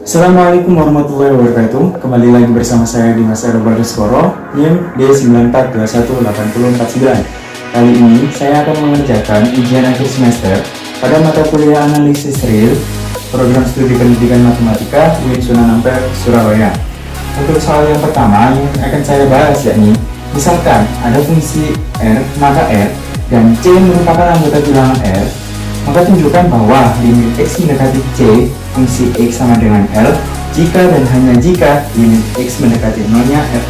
Assalamualaikum warahmatullahi wabarakatuh. Kembali lagi bersama saya Dimas Skoro, NIM D94218049. Kali ini saya akan mengerjakan ujian akhir semester pada mata kuliah analisis real program studi pendidikan matematika UIN Sunan Ampel, Surabaya. Untuk soal yang pertama yang akan saya bahas yakni, misalkan ada fungsi R, maka R dan C merupakan anggota bilangan R, maka tunjukkan bahwa limit X mendekati C fungsi X sama dengan L jika dan hanya jika limit X mendekati nolnya F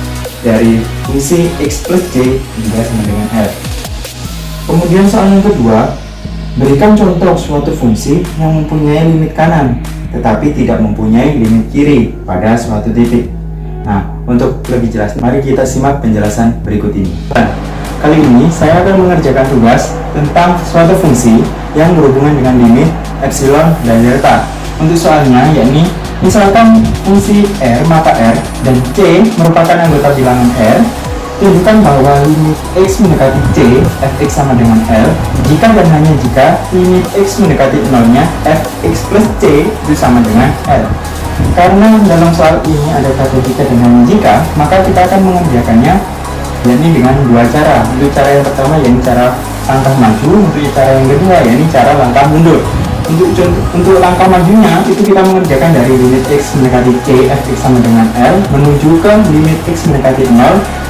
dari fungsi X plus C juga sama dengan L. Kemudian soal yang kedua, berikan contoh suatu fungsi yang mempunyai limit kanan tetapi tidak mempunyai limit kiri pada suatu titik. Nah, untuk lebih jelas mari kita simak penjelasan berikut ini. Kali ini saya akan mengerjakan tugas tentang suatu fungsi yang berhubungan dengan limit epsilon dan delta. Untuk soalnya yakni, misalkan fungsi R maka R dan C merupakan anggota bilangan R, tunjukkan bahwa limit X mendekati C fx sama dengan L jika dan hanya jika limit X mendekati nolnya fx plus C itu sama dengan L. Karena dalam soal ini ada kata jika dan hanya jika, maka kita akan mengerjakannya yakni dengan dua cara. Untuk cara yang pertama yakni cara langkah maju, untuk cara yang kedua yakni cara langkah mundur. Untuk langkah majunya itu kita mengerjakan dari limit X mendekati C fx sama dengan L menuju ke limit X mendekati 0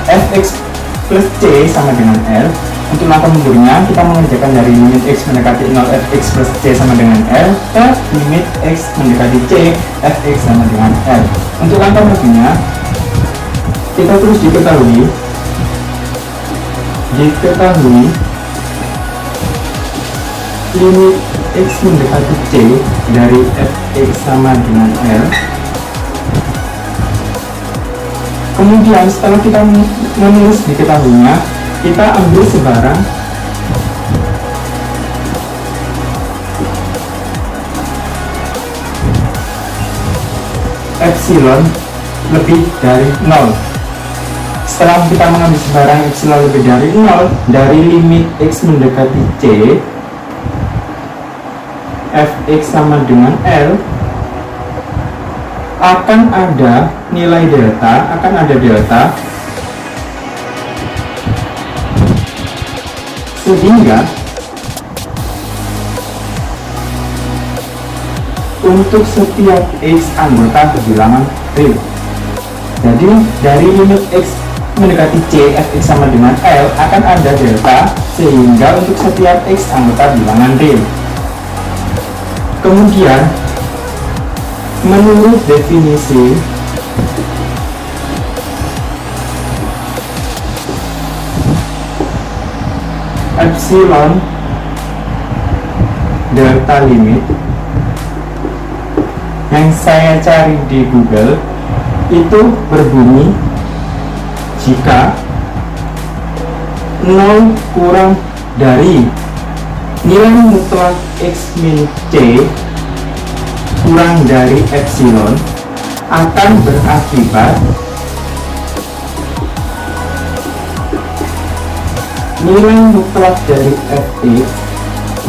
fx plus C sama dengan L. Untuk langkah mundurnya kita mengerjakan dari limit X mendekati 0 fx plus C sama dengan L ke limit X mendekati C fx sama dengan L. Untuk langkah majunya kita terus diketahui limit X mendekati C dari fx sama dengan L. Kemudian setelah kita menulis diketahuinya, kita ambil sebarang epsilon lebih dari 0. Setelah kita mengambil sebarang epsilon lebih dari 0 dari limit X mendekati C fx sama dengan L, akan ada nilai delta, sehingga untuk setiap X anggota bilangan real. Jadi dari limit X mendekati C fx sama dengan L akan ada delta sehingga untuk setiap X anggota bilangan real. Kemudian menurut definisi epsilon delta limit yang saya cari di Google itu berbunyi jika 0 kurang dari nilai mutlak X min C kurang dari epsilon akan berakibat nilai mutlak dari fx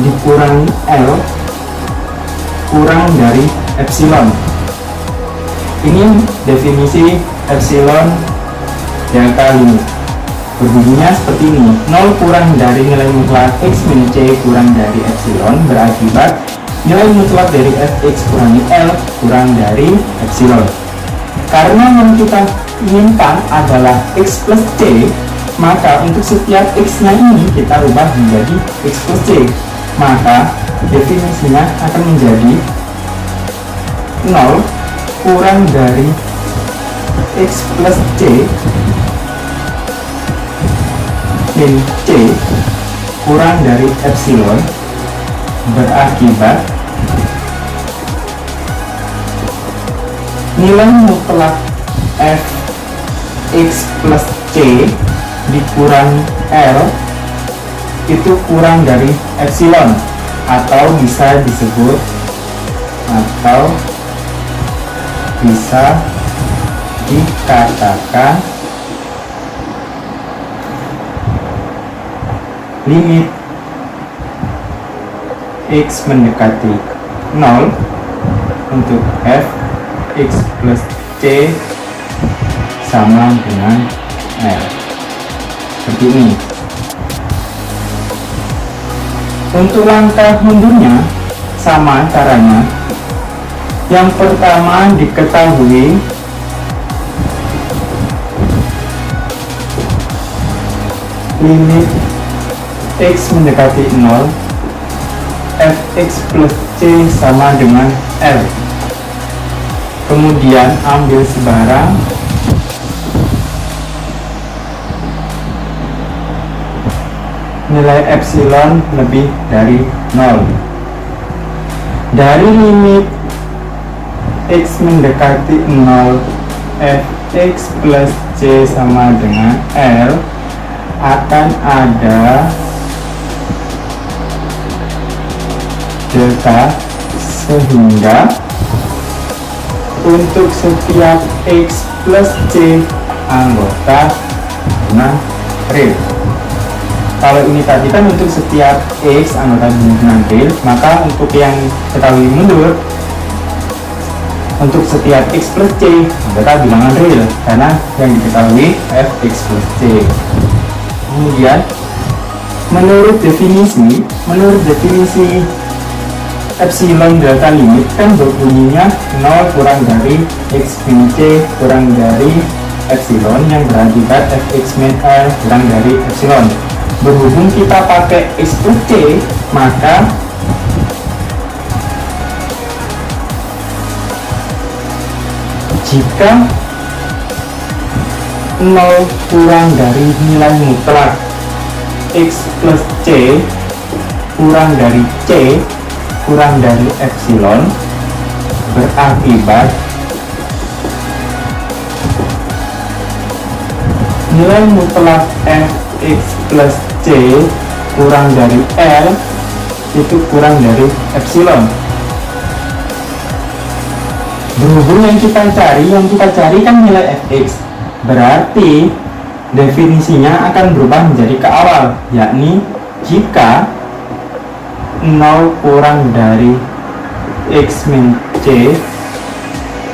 dikurangi L kurang dari epsilon. Ini definisi epsilon delta limit. Berbunyinya seperti ini, 0 kurang dari nilai mutlak X min C kurang dari epsilon berakibat nilai mutlak dari fx kurangi L kurang dari epsilon. Karena yang kita inginkan adalah X plus C, maka untuk setiap X nya ini kita ubah menjadi X plus C, maka definisinya akan menjadi 0 kurang dari X plus C min C kurang dari epsilon berakibat nilai mutlak fx plus C dikurangi L itu kurang dari epsilon, atau bisa dikatakan limit X mendekati 0 untuk f fx plus c sama dengan L. Seperti ini. Untuk langkah mundurnya sama caranya. Yang pertama diketahui limit x mendekati 0, fx plus c sama dengan L. Kemudian ambil sebarang nilai epsilon lebih dari 0. Dari limit x mendekati 0, fx plus c sama dengan L akan ada delta, sehingga untuk setiap x plus c anggota hubungan real. Kalau ini tadi kan untuk setiap x anggota hubungan real, maka untuk yang ketahui mundur untuk setiap x plus c anggota bilangan real, karena yang diketahui fx plus c. Kemudian menurut definisi epsilon delta limit kan berbunyinya 0 kurang dari x min c kurang dari epsilon yang berakibat fx min L kurang dari epsilon. Berhubung kita pakai x plus c, maka jika 0 kurang dari nilai mutlak x plus c kurang dari c kurang dari epsilon, berakibat nilai mutlak fx plus c kurang dari L itu kurang dari epsilon. Berhubung yang kita cari kan nilai fx, berarti definisinya akan berubah menjadi ke awal, yakni jika 0 kurang dari x min c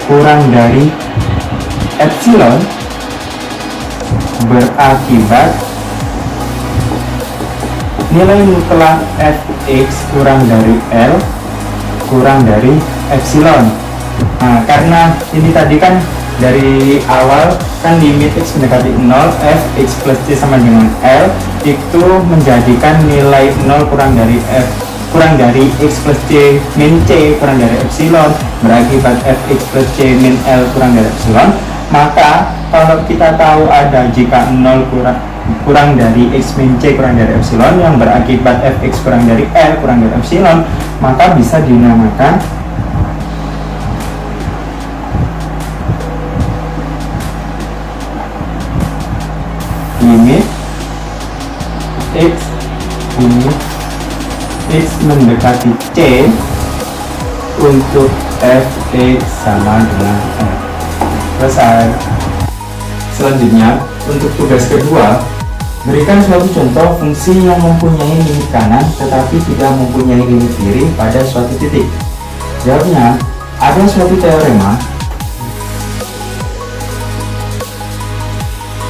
kurang dari epsilon, berakibat nilai mutlak fx kurang dari L kurang dari epsilon. Nah, karena ini tadi kan dari awal kan limit x mendekati 0, fx plus c sama dengan L itu menjadikan nilai 0 kurang dari x plus c min c kurang dari epsilon, berakibat fx plus c min L kurang dari epsilon. Maka kalau kita tahu ada jika 0 kurang dari x min c kurang dari epsilon yang berakibat fx kurang dari L kurang dari epsilon, maka bisa dinamakan limit x mendekati c untuk fx sama dengan L. Selesai. Selanjutnya, untuk tugas kedua, berikan suatu contoh fungsi yang mempunyai limit kanan tetapi tidak mempunyai limit kiri pada suatu titik. Jawabnya, ada suatu teorema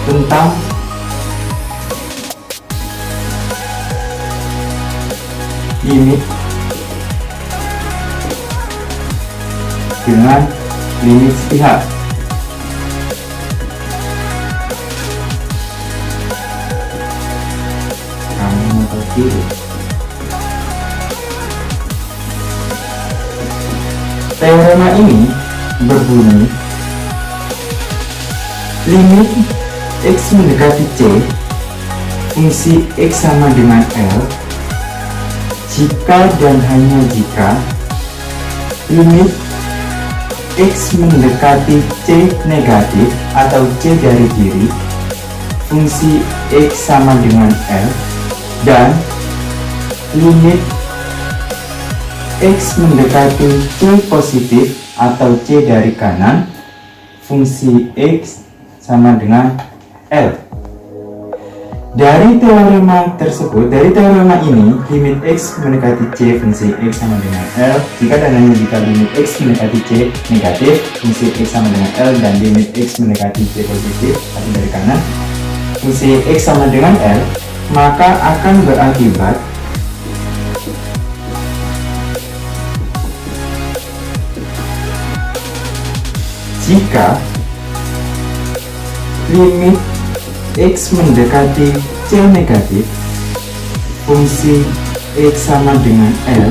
tentang limit dengan limit sepihak. Kanan atau kiri. Teorema ini berbunyi limit x mendekati c fungsi x sama dengan L jika dan hanya jika limit x mendekati c negatif atau c dari kiri fungsi x sama dengan L, dan limit x mendekati c positif atau c dari kanan fungsi x sama dengan L. Dari teorema tersebut, dari teorema ini, limit X mendekati C fungsi X sama dengan L jika limit X mendekati C negatif, fungsi X sama dengan L, dan limit X mendekati C positif, atau dari kanan, fungsi X sama dengan L, maka akan berakibat jika limit X mendekati C negatif, fungsi X sama dengan L,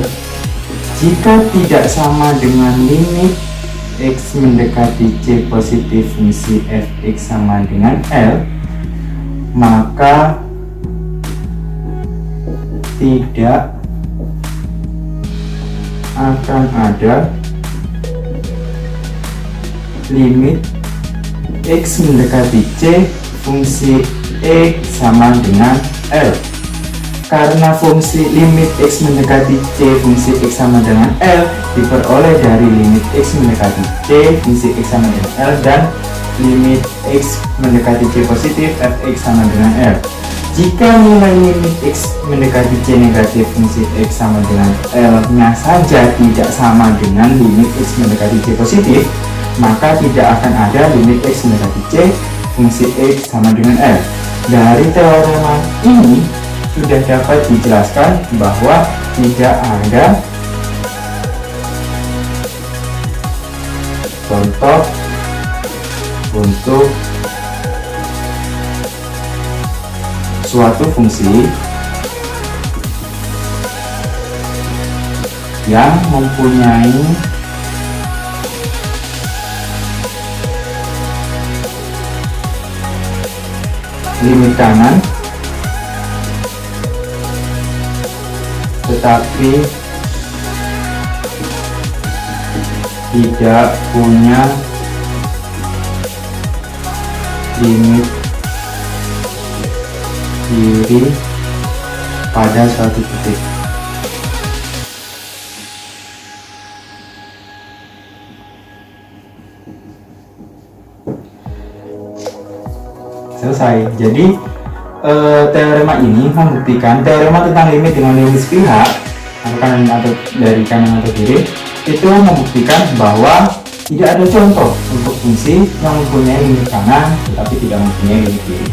jika tidak sama dengan limit X mendekati C positif, fungsi Fx sama dengan L, maka tidak akan ada limit X mendekati C fungsi X sama dengan L. Karena fungsi limit X mendekati C fungsi X sama dengan L diperoleh dari limit X mendekati C fungsi X sama dengan L dan limit X mendekati C positif Fx sama dengan L. Jika nilai limit X mendekati C negatif fungsi X sama dengan L nya saja tidak sama dengan limit X mendekati C positif, maka tidak akan ada limit X mendekati C fungsi X sama dengan L. Dari teorema ini sudah dapat dijelaskan bahwa tidak ada contoh untuk suatu fungsi yang mempunyai limit kanan tetapi tidak punya limit kiri pada suatu titik. Selesai. Jadi teorema ini membuktikan teorema tentang limit dengan limit sepihak atau dari kanan atau kiri itu membuktikan bahwa tidak ada contoh untuk fungsi yang mempunyai limit kanan tetapi tidak mempunyai limit kiri.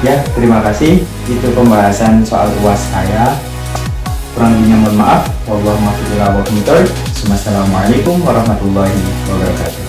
Ya, terima kasih. Itu pembahasan soal UAS saya. Kurang lebihnya mohon maaf. Wassalamualaikum warahmatullahi wabarakatuh.